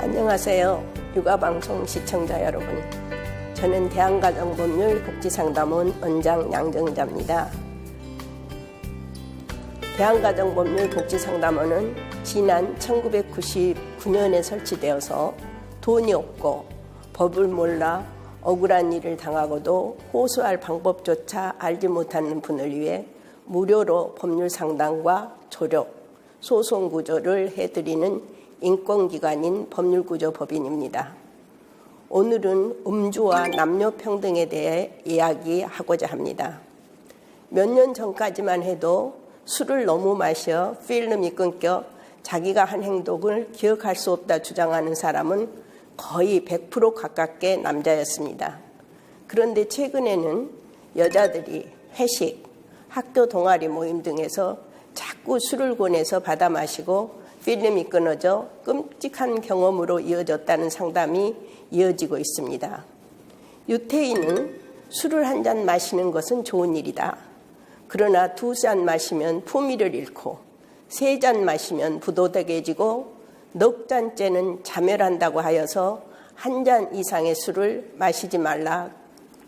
안녕하세요. 육아방송 시청자 여러분. 저는 대한가정법률복지상담원 원장 양정자입니다. 대한가정법률복지상담원은 지난 1999년에 설치되어서 돈이 없고 법을 몰라 억울한 일을 당하고도 호소할 방법조차 알지 못하는 분을 위해 무료로 법률 상담과 조력, 소송 구조를 해드리는 인권기관인 법률구조법인입니다. 오늘은 음주와 남녀평등에 대해 이야기하고자 합니다. 몇 년 전까지만 해도 술을 너무 마셔 필름이 끊겨 자기가 한 행동을 기억할 수 없다 주장하는 사람은 거의 100% 가깝게 남자였습니다. 그런데 최근에는 여자들이 회식, 학교 동아리 모임 등에서 자꾸 술을 권해서 받아 마시고 필름이 끊어져 끔찍한 경험으로 이어졌다는 상담이 이어지고 있습니다. 유태인은 술을 한 잔 마시는 것은 좋은 일이다. 그러나 2잔 마시면 품위를 잃고 3잔 마시면 부도덕해지고 넉 잔째는 자멸한다고 하여서 1잔 이상의 술을 마시지 말라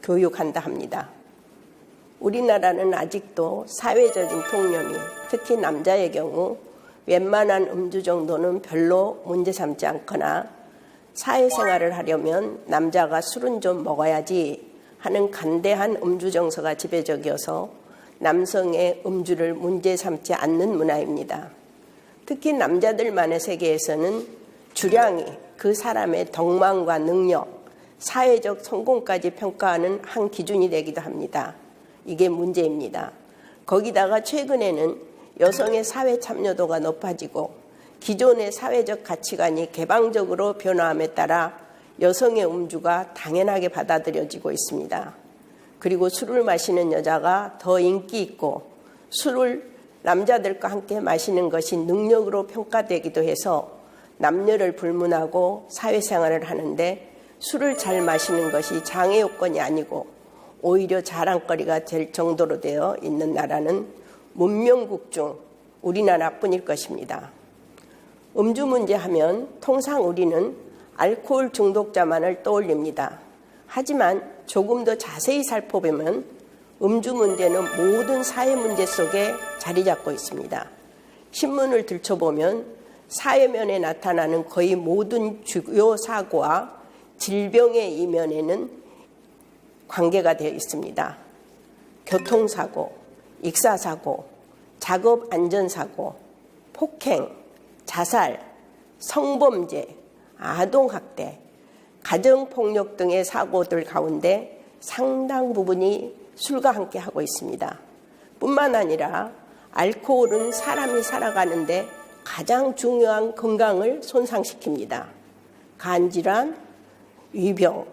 교육한다 합니다. 우리나라는 아직도 사회적인 통념이 특히 남자의 경우 웬만한 음주 정도는 별로 문제 삼지 않거나 사회생활을 하려면 남자가 술은 좀 먹어야지 하는 간대한 음주 정서가 지배적이어서 남성의 음주를 문제 삼지 않는 문화입니다. 특히 남자들만의 세계에서는 주량이 그 사람의 덕망과 능력, 사회적 성공까지 평가하는 한 기준이 되기도 합니다. 이게 문제입니다. 거기다가 최근에는 여성의 사회 참여도가 높아지고 기존의 사회적 가치관이 개방적으로 변화함에 따라 여성의 음주가 당연하게 받아들여지고 있습니다. 그리고 술을 마시는 여자가 더 인기 있고 술을 남자들과 함께 마시는 것이 능력으로 평가되기도 해서 남녀를 불문하고 사회생활을 하는데 술을 잘 마시는 것이 장애 요건이 아니고 오히려 자랑거리가 될 정도로 되어 있는 나라는 문명국 중 우리나라뿐일 것입니다. 음주 문제 하면 통상 우리는 알코올 중독자만을 떠올립니다. 하지만 조금 더 자세히 살펴보면 음주 문제는 모든 사회 문제 속에 자리 잡고 있습니다. 신문을 들춰보면 사회면에 나타나는 거의 모든 주요 사고와 질병의 이면에는 관계가 되어 있습니다. 교통사고, 익사사고, 작업안전사고, 폭행, 자살, 성범죄, 아동학대, 가정폭력 등의 사고들 가운데 상당 부분이 술과 함께 하고 있습니다. 뿐만 아니라 알코올은 사람이 살아가는데 가장 중요한 건강을 손상시킵니다. 간질환, 위병,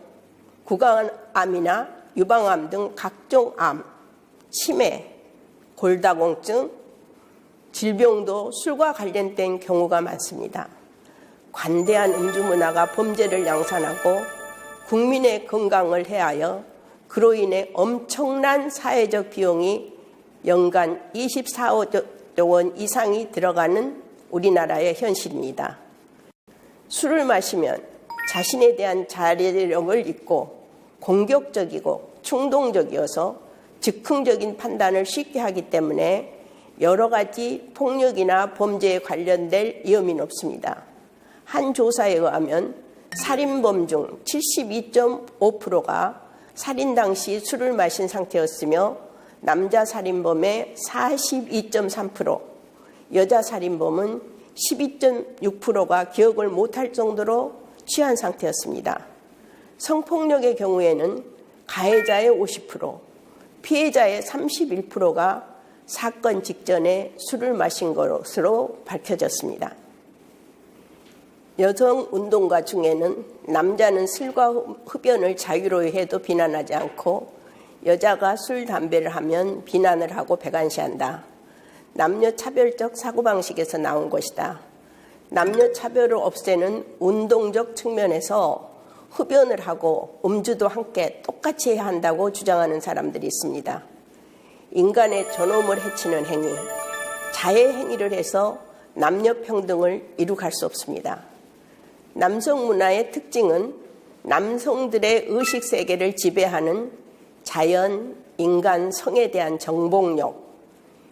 구강암이나 유방암 등 각종 암, 치매, 골다공증, 질병도 술과 관련된 경우가 많습니다. 관대한 음주 문화가 범죄를 양산하고 국민의 건강을 해하여 그로 인해 엄청난 사회적 비용이 연간 24조 원 이상이 들어가는 우리나라의 현실입니다. 술을 마시면 자신에 대한 자제력을 잃고 공격적이고 충동적이어서 즉흥적인 판단을 쉽게 하기 때문에 여러 가지 폭력이나 범죄에 관련될 위험이 높습니다. 한 조사에 의하면 살인범 중 72.5%가 살인 당시 술을 마신 상태였으며 남자 살인범의 42.3%, 여자 살인범은 12.6%가 기억을 못할 정도로 취한 상태였습니다. 성폭력의 경우에는 가해자의 50%, 피해자의 31%가 사건 직전에 술을 마신 것으로 밝혀졌습니다. 여성 운동가 중에는 남자는 술과 흡연을 자유로이 해도 비난하지 않고 여자가 술, 담배를 하면 비난을 하고 배관시한다. 남녀 차별적 사고방식에서 나온 것이다. 남녀 차별을 없애는 운동적 측면에서 흡연을 하고 음주도 함께 똑같이 해야 한다고 주장하는 사람들이 있습니다. 인간의 존엄을 해치는 행위, 자해 행위를 해서 남녀 평등을 이룩할 수 없습니다. 남성 문화의 특징은 남성들의 의식 세계를 지배하는 자연, 인간, 성에 대한 정복력,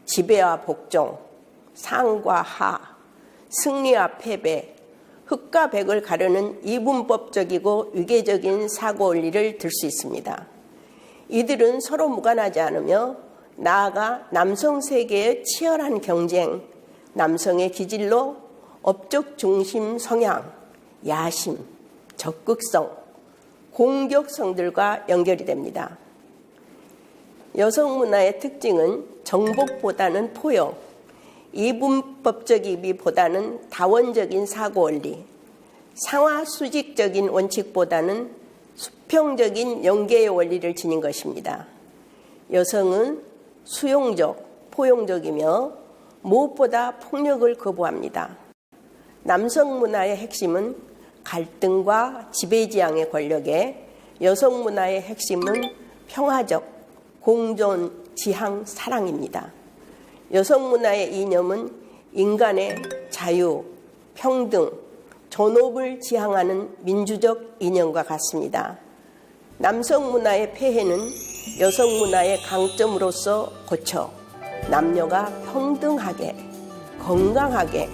지배와 복종, 상과 하, 승리와 패배, 흑과 백을 가르는 이분법적이고 위계적인 사고 원리를 들 수 있습니다. 이들은 서로 무관하지 않으며 나아가 남성 세계의 치열한 경쟁, 남성의 기질로 업적 중심 성향, 야심, 적극성, 공격성들과 연결이 됩니다. 여성 문화의 특징은 정복보다는 포용, 이분법적이기보다는 다원적인 사고 원리, 상하 수직적인 원칙보다는 수평적인 연계의 원리를 지닌 것입니다. 여성은 수용적, 포용적이며 무엇보다 폭력을 거부합니다. 남성 문화의 핵심은 갈등과 지배지향의 권력에 여성 문화의 핵심은 평화적, 공존, 지향, 사랑입니다. 여성 문화의 이념은 인간의 자유, 평등, 존엄을 지향하는 민주적 이념과 같습니다. 남성 문화의 폐해는 여성 문화의 강점으로서 고쳐 남녀가 평등하게, 건강하게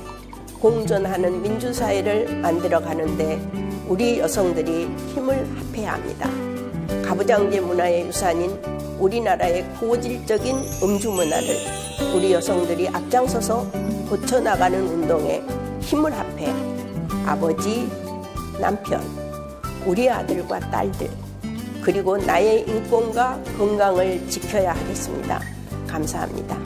공존하는 민주사회를 만들어가는데 우리 여성들이 힘을 합해야 합니다. 가부장제 문화의 유산인 우리나라의 고질적인 음주 문화를 우리 여성들이 앞장서서 고쳐나가는 운동에 힘을 합해 아버지, 남편, 우리 아들과 딸들, 그리고 나의 인권과 건강을 지켜야 하겠습니다. 감사합니다.